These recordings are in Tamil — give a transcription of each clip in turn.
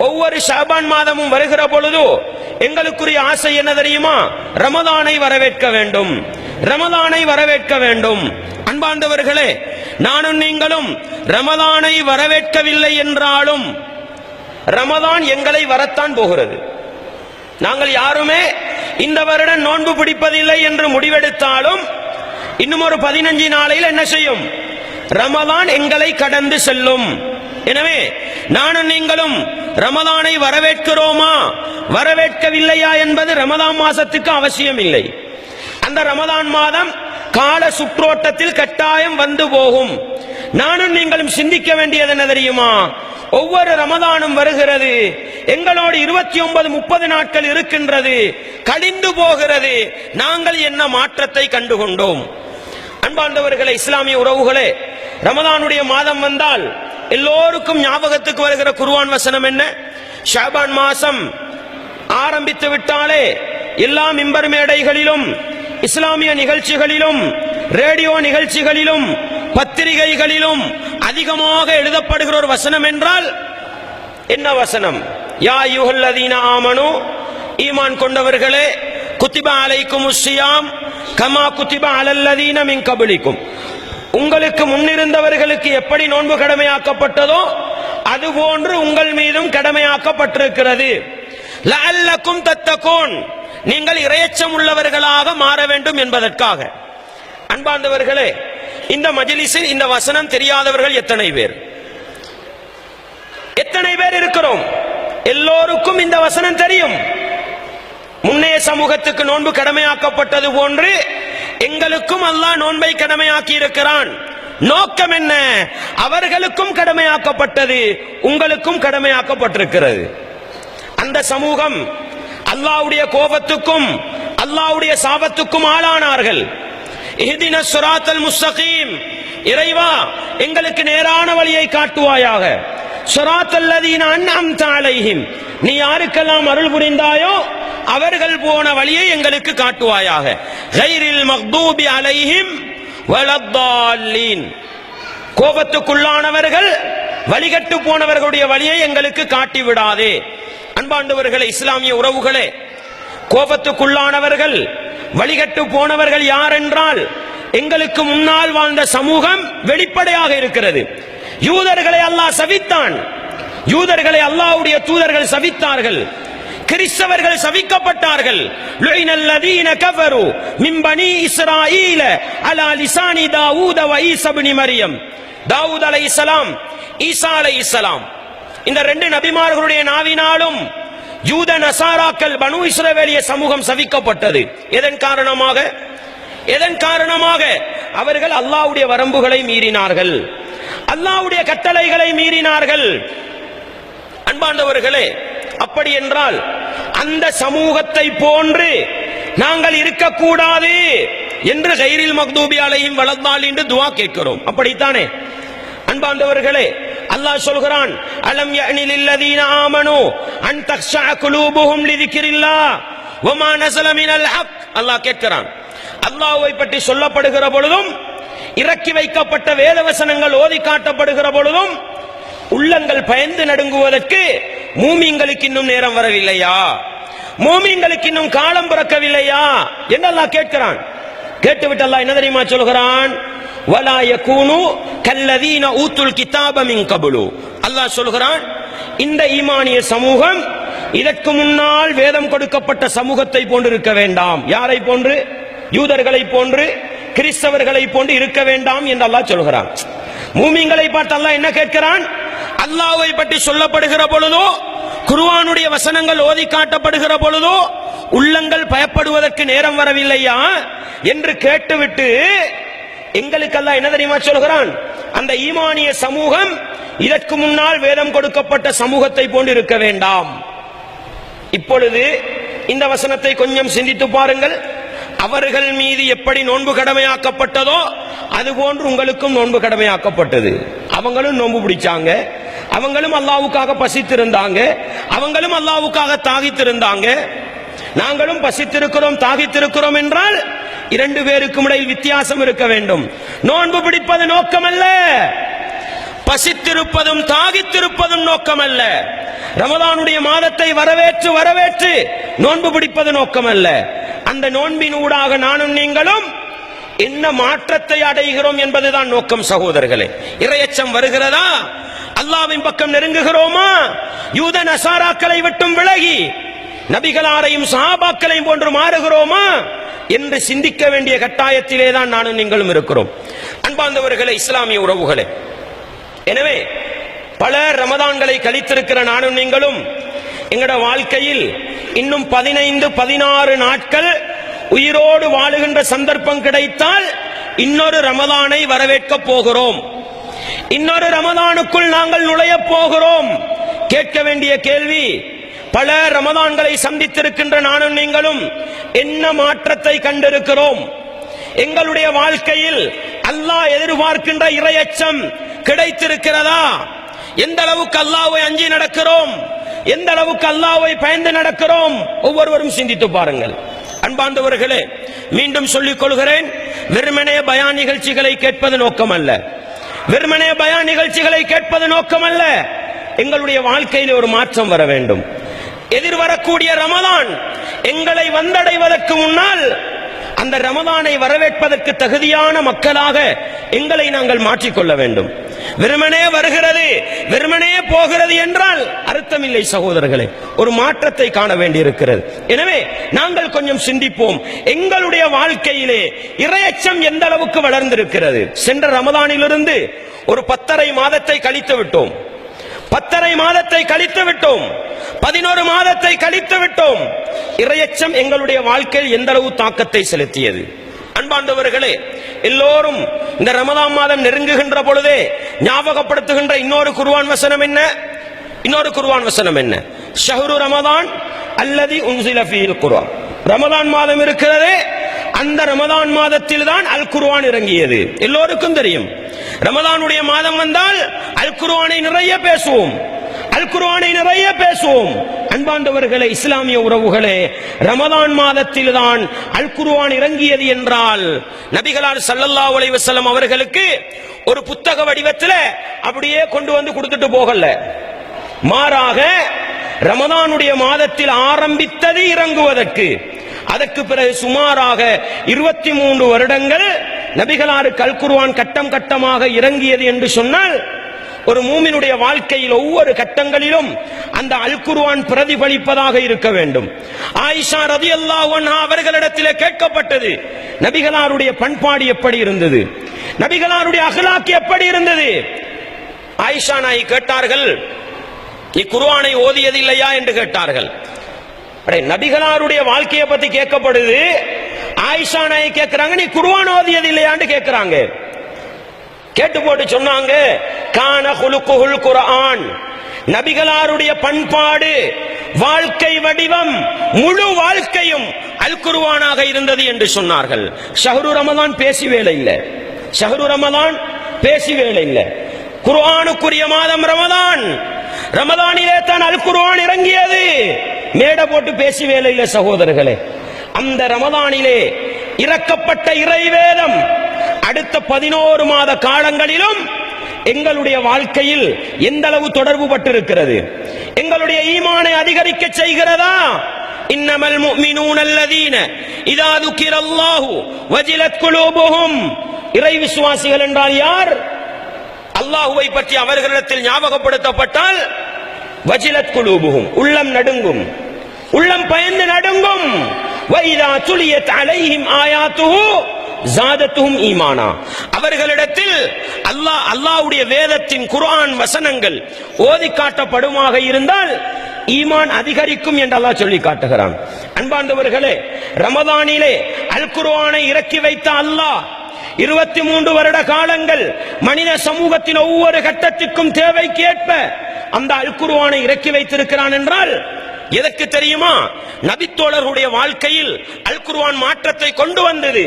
ஒவ்வொரு ஷாபான் மாதமும் வருகிற பொழுது எங்களுக்குரிய ஆசை என்ன தெரியுமா? ரமதானை வரவேற்க வேண்டும், ரமதானை வரவேற்க வேண்டும். அன்பார்ந்தவர்களே, நானும் நீங்களும் ரமதானை வரவேற்கவில்லை என்றாலும் ரமதான் எங்களை வரத்தான் போகிறது. நாங்கள் யாருமே இந்த வருடம் நோன்பு பிடிப்பதில்லை என்று முடிவெடுத்தாலும் இன்னும் ஒரு 15 நாளையில் என்ன செய்யும்? ரமதான் எங்களை கடந்து செல்லும். எனவே நானும் நீங்களும் ரமதானை வரவேற்கிறோமா வரவேற்கவில்லையா என்பது ரமதான் மாசத்துக்கு அவசியம் இல்லை. அந்த ரமதான் மாதம் கால சுற்றோட்டத்தில் கட்டாயம் வந்து போகும். நானும் நீங்களும் சிந்திக்க வேண்டியது என்ன தெரியுமா? ஒவ்வொரு ரமதானும் வருகிறது, எங்களோடு 29-30 நாட்கள் இருக்கின்றது, கழிந்து போகிறது. நாங்கள் என்ன மாற்றத்தை கண்டுகொண்டோம்? அன்பார்ந்தவர்களே, இஸ்லாமிய உறவுகளே, ரமதானுடைய மாதம் வந்தால் எல்லோருக்கும் ஞாபகத்துக்கு வருகிற குர்ஆன் வசனம் என்ன? ஷாபான் மாசம் ஆரம்பித்து விட்டாலே எல்லா மிம்பர் மேடைகளிலும், இஸ்லாமிய நிகழ்ச்சிகளிலும், ரேடியோ நிகழ்ச்சிகளிலும், பத்திரிகைகளிலும் அதிகமாக எழுதப்படுகிற ஒரு வசனம் என்றால் என்ன வசனம்? யா அய்யுஹல்லதீன ஆமனு, ஈமான் கொண்டவர்களே, குத்திப அலைக்குமுஸ் ஸியாம் கமா குத்திப அலல்லதீன மின் கப்லிக்கும், உங்களுக்கு முன்னிருந்தவர்களுக்கு எப்படி நோன்பு கடமையாக்கப்பட்டதோ அதுபோன்று உங்கள் மீதும் கடமையாக்கப்பட்டிருக்கிறது. லஅல்லக்கும் தத்தகூன், நீங்கள் இறையச்சம் உள்ளவர்களாக மாற வேண்டும் என்பதற்காக. அன்பார்ந்தவர்களே, இந்த மஜ்லிஸில் இந்த வசனம் தெரியாதவர்கள் எத்தனை பேர்? எத்தனை பேர் இருக்கிறோம்? எல்லோருக்கும் இந்த வசனம் தெரியும். முன்னைய சமூகத்துக்கு நோன்பு கடமையாக்கப்பட்டது போன்று எங்களுக்கும் அல்லாஹ் நோன்பை கடமையாக்கி இருக்கிறான். நோக்கம் என்ன? அவர்களுக்கும் கடமையாக்கப்பட்டது, உங்களுக்கும் கடமையாக்கப்பட்டிருக்கிறது. அந்த சமூகம் அல்லாஹ்வுடைய கோபத்துக்கும் அல்லாஹ்வுடைய சாபத்துக்கும் ஆளானார்கள். இஹ்தினஸ் ஸிராத்தல் முஸ்தகீம், இறைவா எங்களுக்கு நேரான வழியை காட்டுவாயாக. ஸிராத்தல் லதீன அன்அம்த அலைஹிம், நீ யாருக்கெல்லாம் அருள் புரிந்தாயோ அவர்கள் போன வழியை எங்களுக்கு காட்டுவாயாக. கைரில் மக்தூபி அலைஹிம் வலத்தால்லீன், கோபத்துக்குள்ளானவர்கள் வழிகட்டு போனவர்களுடைய வழியை எங்களுக்கு காட்டி விடாதே. அன்பாண்டவர்களே, இஸ்லாமிய உறவுகளே, கோபத்துக்குள்ளானவர்கள் வழிகட்டு போனவர்கள் யார் என்றால் எங்களுக்கு முன்னால் வாழ்ந்த சமூகம் வெளிப்படையாக இருக்கிறது. யூதர்களை அல்லாஹ் சபித்தான், யூதர்களை அல்லாஹ்வுடைய தூதர்கள் சபித்தார்கள், கிறிஸ்தவர்கள் சபிக்கப்பட்டார்கள். லுஇனல்லதீன கஃபரு மின் பனி இஸ்ராயீல அலா லிசானி தாவூத வ ஈஸா இப்னு மரியம், தாவூத் அலைஹிஸ்ஸலாம், ஈசா அலைஹிஸ்ஸலாம், இந்த 2 நபிமார்களுடைய நாவினாலும் யூத நசாராக்கள் பனு இஸ்ரவேலிய சமூகம் சபிக்கப்பட்டது. எதன் காரணமாக? எதன் காரணமாக? அவர்கள் அல்லாஹ்வுடைய வரம்புகளை மீறினார்கள், அல்லாஹ்வுடைய கட்டளைகளை மீறினார்கள். அன்பாண்டவர்களே, அப்படி என்றால் அந்த சமூகத்தை போன்று நாங்கள் இருக்கக்கூடாது என்று கைரில் மக்தூபி அலைஹிம் வலத்தால்லீன் என்று துஆ கேட்கிறோம். அப்படித்தானே? அன்பாண்டவர்களே, அல்லாஹ் சொல்கிறான், அலம் யஅனி லில்லதீன ஆமனு அன் தக்ஷா குலூபுஹும் லிذிக்ரில்லாஹ் வமா நஸல மினல் ஹக். அல்லாஹ் கேட்கிறான். அல்லாஹ்வை பற்றி சொல்லப்படுகிற பொழுதும், இறக்கி வைக்கப்பட்ட வேத வசனங்கள் ஓதி காட்டப்படுகிற பொழுதும் உள்ளங்கள் பயந்து நடுங்குவதற்கு மூமின்களுக்கு இன்னும் நேரம் வரவில்லையா? மூமின்களுக்கு இன்னும் காலம் பிறக்கவில்லையா என்று அல்லாஹ் கேட்கிறான். கேட்டுவிட்டு அல்லாஹ் என்ன தெரியுமா சொல்கிறான்? வலா யகூனு கல்லதீன ஊத்துல் கிதாப மின் கப்லு. அல்லாஹ் சொல்கிறான், இந்த ஈமானிய சமூகம் இதற்கு முன்னால் வேதம் கொடுக்கப்பட்ட சமூகத்தை போன்று இருக்க வேண்டாம். யாரை போன்று? யூதர்களை போன்று, கிறிஸ்தவர்களை போன்று இருக்க வேண்டாம் என்று அல்லாஹ் சொல்கிறான். மூமின்களை பார்த்து அல்லாஹ் என்ன கேட்கிறான்? அல்லாஹ்வை பற்றி சொல்லப்படுகிற பொழுதோ, குர்ஆனுடைய வசனங்கள் ஓதி காட்டப்படுகிற பொழுதோ உள்ளங்கள் பயப்படுவதற்கு நேரம் வரவில்லையா என்று கேட்டுவிட்டு எங்களுக்கு அல்லாஹ் என்ன தெரியுமா சொல்கிறான்? அந்த ஈமானிய சமூகம் இதற்கு முன்னால் வேதம் கொடுக்கப்பட்ட சமூகத்தை போன்று இருக்க வேண்டாம். இப்பொழுது இந்த வசனத்தை கொஞ்சம் சிந்தித்து பாருங்கள். அவர்கள் மீது எப்படி நோன்பு கடமையாக்கப்பட்டதோ அதுபோன்று உங்களுக்கும் நோன்பு கடமையாக்கப்பட்டது. அவங்களும் நோன்பு பிடிச்சாங்க, அவங்களும் அல்லாஹ்வுக்காக பசித்திருந்தாங்க, அவங்களும் அல்லாஹ்வுக்காக தாகித்திருந்தாங்க. நாங்களும் பசித்திருக்கிறோம், தாகித்திருக்கிறோம் என்றால் 2 பேருக்கும் இடையில் வித்தியாசம் இருக்க வேண்டும். நோன்பு பிடிப்பது நோக்கம் அல்ல. பசித்திருப்பதும் தாகித்திருப்பதும் நோக்கம் அல்ல. ரமதானுடைய மாதத்தை வரவேற்று வரவேற்று நோன்பு பிடிப்பது நோக்கம் அல்ல. அந்த நோன்பின் ஊடாக நானும் நீங்களும் என்ன மாற்றத்தை அடைகிறோம் என்பதுதான் நோக்கம். சகோதரர்களே, இறையச்சம் வருகிறதா? அல்லாஹ்வின் பக்கம் நெருங்குகிறோமா? யூத நசாராக்களை விட்டும் விலகி நபிகளாரையும் சஹாபாக்களையும் போன்று மாறுகிறோமா என்று சிந்திக்க வேண்டிய கட்டாயத்திலே தான் நானும் நீங்களும் இருக்கிறோம். அன்பார்ந்தவர்களே, இஸ்லாமிய உறவுகளே, எனவே பல ரமதான்களை கழித்திருக்கிற நானும் நீங்களும் எங்கட வாழ்க்கையில் இன்னும் 15-16 நாட்கள் உயிரோடு வாழுகின்ற சந்தர்ப்பம் கிடைத்தால் இன்னொரு ரமதானை வரவேற்க போகிறோம். இன்னொரு ரமதானுக்குள் நாங்கள் நுழைய போகிறோம். கேட்க வேண்டிய கேள்வி, பல ரமதான்களை சந்தித்திருக்கின்ற நானும் நீங்களும் என்ன மாற்றத்தை கண்டிருக்கிறோம்? எங்களுடைய வாழ்க்கையில் அல்லாஹ் எதிர்பார்க்கின்ற இறையச்சம் கிடைத்திருக்கிறதா? எந்த அளவுக்கு அல்லாஹ்வை அஞ்சி நடக்கிறோம்? எந்த அளவுக்கு அல்லாஹ்வை பயந்து நடக்கிறோம்? ஒவ்வொருவரும் சிந்தித்து பாருங்கள். அன்பார்ந்தவர்களே, மீண்டும் சொல்லிக் கொள்கிறேன், வெறுமனே பயான் நிகழ்ச்சிகளை கேட்பது நோக்கம் அல்ல. வெறுமனே பயான் நிகழ்ச்சிகளை கேட்பது நோக்கம் அல்ல. எங்களுடைய வாழ்க்கையில் ஒரு மாற்றம் வர வேண்டும். எதிர்வரக்கூடிய ரமதான் எங்களை வந்தடைவதற்கு முன்னால் அந்த ரமதானை வரவேற்பதற்கு தகுதியான மக்களாக எங்களை நாங்கள் மாற்றிக்கொள்ள வேண்டும். வெறுமனே வருகிறது, வெறுமனே போகிறது என்றால் அர்த்தம் இல்லை சகோதரர்களே. ஒரு மாற்றத்தை காண வேண்டியிருக்கிறது. எனவே நாங்கள் கொஞ்சம் சிந்திப்போம். எங்களுடைய வாழ்க்கையிலே இறையச்சம் எந்த அளவுக்கு வளர்ந்திருக்கிறது? சென்ற ரமதானிலிருந்து ஒரு 10.5 மாதத்தை கழித்து விட்டோம். 10.5 மாதத்தை கழித்து விட்டோம். 11 மாதத்தை கழித்து விட்டோம். இறையச்சம் எங்களுடைய வாழ்க்கையில் எந்த அளவு தாக்கத்தை செலுத்தியது? அன்பார்ந்தவர்களே, எல்லோரும் இந்த ரமதான் மாதம் நெருங்குகின்ற பொழுதே ஞாபகப்படுத்துகின்ற இன்னொரு குர்ஆன் வசனம் என்ன? இன்னொரு குர்ஆன் வசனம் என்ன? ஷஹ்ரு ரமதான் அல்லதி உன்சில ஃபீல் குர்ஆன். ரமதான் மாதம் இருக்கிறதே, அந்த ரமதான் மாதத்தில் தான் அல் குர்ஆன் இறங்கியது. எல்லோருக்கும் தெரியும். ரமதானுடைய மாதம் வந்தால் அல் குர்ஆனை நிறைய பேசுவோம், அல் குர்ஆனை நிறைய பேசுவோம். அன்பார்ந்தவர்களே, இஸ்லாமிய உறவுகளே, ரமதான் மாதத்தில் தான் அல் குர்ஆன் இறங்கியது என்றால் நபிகளார் ஸல்லல்லாஹு அலைஹி வஸல்லம் அவர்களுக்கு ஒரு புத்தக வடிவத்தில் அப்படியே கொண்டு வந்து கொடுத்துட்டு போகல. மாறாக ரமதானுடைய மாதத்தில் ஆரம்பித்தது இறங்குவதற்கு. அதற்கு பிறகு சுமாராக 23 வருடங்கள் நபிகளாருக்கு அல் குர்ஆன் கட்டம் கட்டமாக இறங்கியது என்று சொன்னால், ஒரு மூமினுடைய வாழ்க்கையில் ஒவ்வொரு கட்டங்களிலும் அந்த அல் குர்ஆன் பிரதிபலிப்பதாக இருக்க வேண்டும். ஆயிஷா ரலியல்லாஹு அன்ஹா அவர்களிடத்திலே கேட்கப்பட்டது, நபிகளாருடைய பண்பாடு எப்படி இருந்தது? நபிகளாருடைய அக்லாக் எப்படி இருந்தது? ஆயிஷா நாயகி கேட்டார்கள், நீ குர்ஆனை ஓதியதில்லையா என்று கேட்டார்கள். நபிகளாருடைய வாழ்க்கையை பத்தி கேட்கப்படுது. ஆயிஷா நாயகி கேட்கிறாங்க, நீ குர்ஆன் ஓதியதில்லையான்னு கேட்கிறாங்க. கேட்டு போட்டு சொன்னாங்க, கான குலுகுல் குர்ஆன். நபிகளாருடைய பண்பாடு, வாழ்க்கை வடிவம், முழு வாழ்க்கையும் அல் குர்ஆனாக இருந்தது என்று சொன்னார்கள். ஷஹ்ரு ரமதான் பேசி வேலை இல்ல. ஷஹ்ரு ரமதான் பேசி வேலை இல்ல. குர்ஆனுக்குரிய மாதம் ரமதான். ரமதானிலே தான் அல் குர்ஆன் இறங்கியது. மேடை போட்டு பேசி வேலை இல்ல சகோதரர்களே. அந்த ரமதானிலே இறக்கப்பட்ட இறைவேதம் அடுத்த 11 மாத காலங்களிலும் எங்களுடைய வாழ்க்கையில் எந்த அளவு தொடர்பு பட்டிருக்கிறது? எங்களுடைய ஈமானை அதிகரிக்க செய்கிறதா? இன்னமல் முஃமினூன அல்லதீன இதா துக்கிரல்லாஹு வஜிலத் குலூபுஹும். இறை விசுவாசிகள் என்றால் யார்? அல்லாஹ்வை பற்றி அவர்களிடத்தில் ஞாபகப்படுத்தப்பட்டால் வஜிலத் குலூபுஹும், உள்ளம் நடுங்கும், உள்ளம் பயந்து நடுங்கும். வைதா துலியத் அலைஹிம் ஆயாத்துஹு ஜாதத்துஹும் ஈமானா. அவர்களிடத்தில் அல்லாஹ்வுடைய வேதத்தின் குர்ஆன் வசனங்கள் ஓதி காட்டப்படுமாக இருந்தால் ஈமான் அதிகரிக்கும் என்று அல்லாஹ் சொல்லி காட்டுகிறான். அன்பார்ந்தவர்களே, ரமதானிலே அல் குர்ஆனை இறக்கி வைத்த அல்லாஹ் 23 வருட காலங்கள் மனித சமூகத்தின் ஒவ்வொரு கட்டத்திற்கும் தேவைக்கேற்ப அந்த அல் குர்ஆனை இறக்கி வைத்திருக்கிறான் என்றால் எதற்கு தெரியுமா? நபித்தோழர்களுடைய வாழ்க்கையில் அல் குர்ஆன் மாற்றத்தை கொண்டு வந்தது.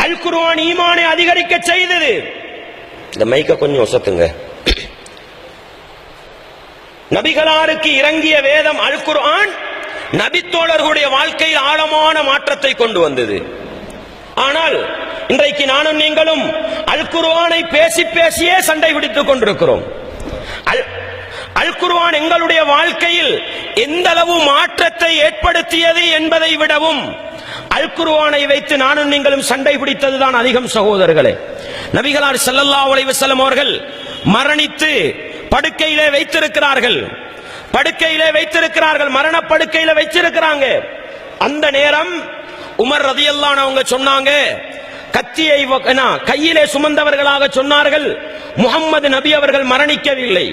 அல் குர்ஆன் ஈமானை அதிகரிக்க செய்தது. இந்த மைக்க கொஞ்சம் ஒசத்துங்க. நபிகளாருக்கு இறங்கிய வேதம் அல் குர்ஆன் நபித்தோழர்களுடைய வாழ்க்கையில் ஆழமான மாற்றத்தை கொண்டு வந்தது. ஆனால் இன்றைக்கு நானும் நீங்களும் அல் குர்ஆனை பேசி பேசியே சண்டை பிடித்துக் கொண்டிருக்கிறோம். அல் குர்ஆன் எங்களுடைய வாழ்க்கையில் எந்த அளவு மாற்றத்தை ஏற்படுத்தியது என்பதை விடவும் அல் குர்ஆனை வைத்து நானும் நீங்களும் சண்டை பிடித்ததுதான் அதிகம் சகோதரர்களே. நபிகளார் ஸல்லல்லாஹு அலைஹி வஸல்லம் அவர்கள் மரணித்து படுக்கையிலே வைத்திருக்கிறார்கள், மரணப்படுக்கையில வைத்திருக்கிறாங்க. அந்த நேரம் உமர் ரலியல்லாஹு அன்ஹு அவங்க சொன்னாங்க, கத்தியை கையிலே சுமந்தவர்களாக சொன்னார்கள், முஹம்மது நபி அவர்கள் மரணிக்கவில்லை,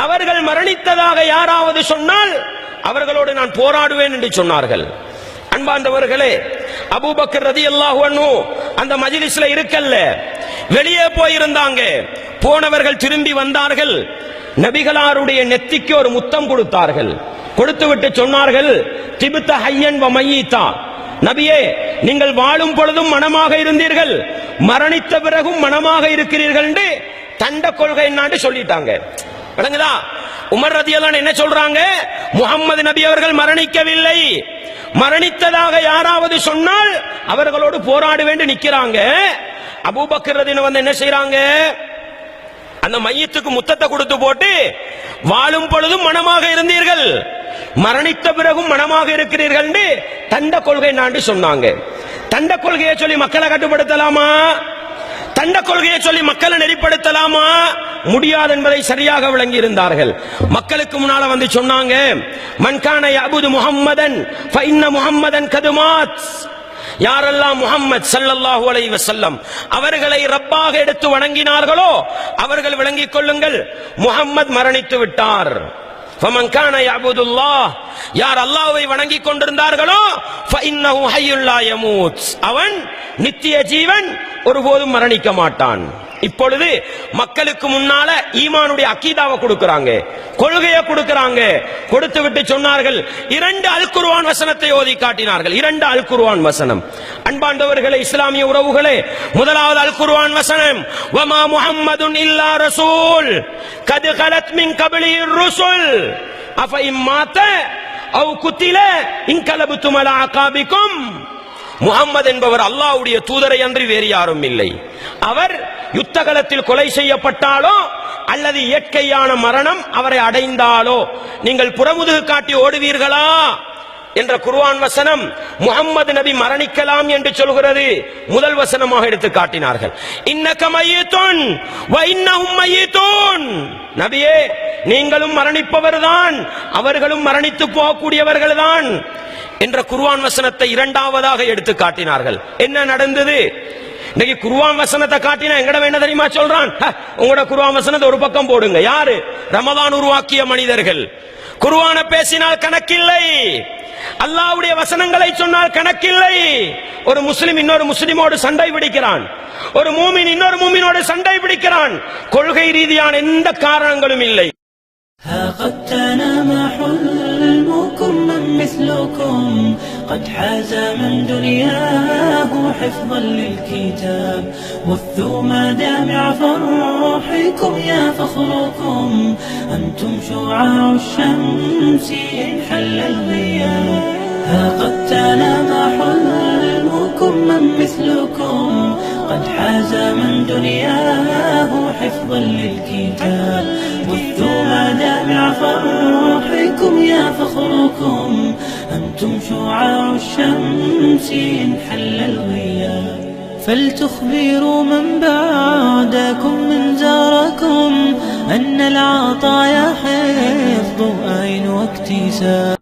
அவர்கள் மரணித்ததாக யாராவது சொன்னால் அவர்களோடு நான் போராடுவேன் என்று சொன்னார்கள். அன்பார்ந்தவர்களே, அபூபக்கர் ரலியல்லாஹு அன்ஹு அந்த மஜ்லிஸ்ல இருக்கல்ல, வெளியே போயிருந்தாங்க. போனவர்கள் திரும்பி வந்தார்கள், நபிகளாருடைய நெத்திக்கு ஒரு முத்தம் கொடுத்தார்கள். கொடுத்துவிட்டு சொன்னார்கள், திபுத்த ஹய்யன் வ மய்யிதா, நபியே நீங்கள் வாழும் பொழுதும் மனமாக இருந்தீர்கள், மரணித்த பிறகும் மனமாக இருக்கிறீர்கள் என்று தண்ட கொள்கை என்னான்னு சொல்லிட்டாங்க. விளங்குதா? உமர் ரலியல்லாஹு அன்ஹு என்ன சொல்றாங்க, முஹம்மது நபி அவர்கள் மரணிக்கவில்லை, மரணித்ததாக யாராவது சொன்னால் அவர்களோடு போராட வேண்டி நிக்கிறாங்க. அபூபக்கர் ரலியல்லாஹு அன்ஹு என்ன செய்றாங்க, அந்த மையத்துக்கு முத்தத்தை கொடுத்து போட்டு, வாழும் பொழுதும் மனமாக இருந்தீர்கள், மரணித்த பிறகும் மனமாக இருக்கிறீர்கள் தண்ட கொள்கை நாண்டு சொன்னாங்க. தண்ட கொள்கையை சொல்லி மக்களை கட்டுப்படுத்தலாமா? தண்ட கொள்கையை சொல்லி மக்களை நெறிப்படுத்தலாமா? முடியாது என்பதை சரியாக விளங்கி இருந்தார்கள். மக்களுக்கு முன்னால வந்து சொன்னாங்க, மன் கான யஅபுது முஹம்மதன் ஃபஇன்ன முஹம்மதன் கதுமாத், யாரெல்லாம் முஹம்மது ஸல்லல்லாஹு அலைஹி வஸல்லம் அவர்களை ரப்பாக எடுத்து வணங்கினார்களோ அவர்கள் விளங்கிக் கொள்ளுங்கள், முஹம்மது மரணித்து விட்டார். ஃபமன் கான யஅபுதுல்லாஹ், யார் அல்லாஹ்வை வணங்கிக் கொண்டிருந்தார்களோ ஃபஇன்னஹு ஹய்யுல் லா யமூத், அவன் நித்திய ஜீவன், ஒருபோதும் மரணிக்க மாட்டான். இப்பொழுது மக்களுக்கு முன்னால ஈமானுடைய அகீதாவை கொடுக்கறாங்க, கொள்கையை கொடுக்கறாங்க. கொடுத்து விட்டு சொன்னார்கள், 2 அல் குர்ஆன் வசனத்தை ஓதி காட்டினார்கள். 2 அல் குர்ஆன் வசனம். அன்பார்ந்தவர்களே, இஸ்லாமிய உறவுகளே, முதலாவது அல் குர்ஆன் வசனம், வமா முஹம்மதுன் இல்லா ரசூல் கத் கலத் மின் கப்லிஹிர் ருசுல் அஃப இம்மாத அவ் குத்தில இன்கலபுதும் அலா அகாபிக்கும். முஹம்மது என்பவர் அல்லாஹ்வுடைய தூதரை அன்றி வேறு யாரும் இல்லை. அவர் யுத்த களத்தில் கொலை செய்யப்பட்டாலோ அல்லது இயற்கையான மரணம் அவரை அடைந்தாலோ நீங்கள் புறமுதுகு காட்டி ஓடுவீர்களா என்ற குர்ஆன் வசனம் முஹம்மது நபி மரணிக்கலாம் என்று சொல்கிறது. முதல் வசனமாக எடுத்து காட்டினார்கள். இன்னக மய்யிதுன் வ இன்னஹும் மய்யிதுன், நபியே நீங்களும் மரணிப்பவர்தான், அவர்களும் மரணித்து போகக்கூடியவர்கள்தான் என்ற குர்ஆன் வசனத்தை இரண்டாவதாக எடுத்து காட்டினார்கள். என்ன நடந்தது? இன்னைக்கு குர்ஆன் வசனத்தை காட்டினா எங்கட என்ன தெரியுமா சொல்றான், உங்களோட குர்ஆன் வசனத்தை ஒரு பக்கம் போடுங்க. யாரு? ரமதான் உருவாக்கிய மனிதர்கள். குர்ஆனை பேசினால் கணக்கில்லை, அல்லாஹ்வுடைய வசனங்களை சொன்னால் கணக்கில்லை. ஒரு முஸ்லிம் இன்னொரு முஸ்லிமோடு சண்டை பிடிக்கிறான், ஒரு மூமின் இன்னொரு மூமினோடு சண்டை பிடிக்கிறான், கொள்கை ரீதியான எந்த காரணங்களும் இல்லை. قد تنام حلمكم من مثلكم قد حاز من دنياه حفظا للكتاب وثوا مدامع فرحكم يا فخركم أنتم شعاع الشمس إن حل الغياب. قد تنام حلمكم من مثلكم قد حاز من دنياه حفظا للكتاب وثوا مدامع فرحكم يا فخركم أنتم شعاع الشمس إن حل الغياب. فلتخبروا من بعدكم من زاركم أن العطايا حفظ أين واكتساب.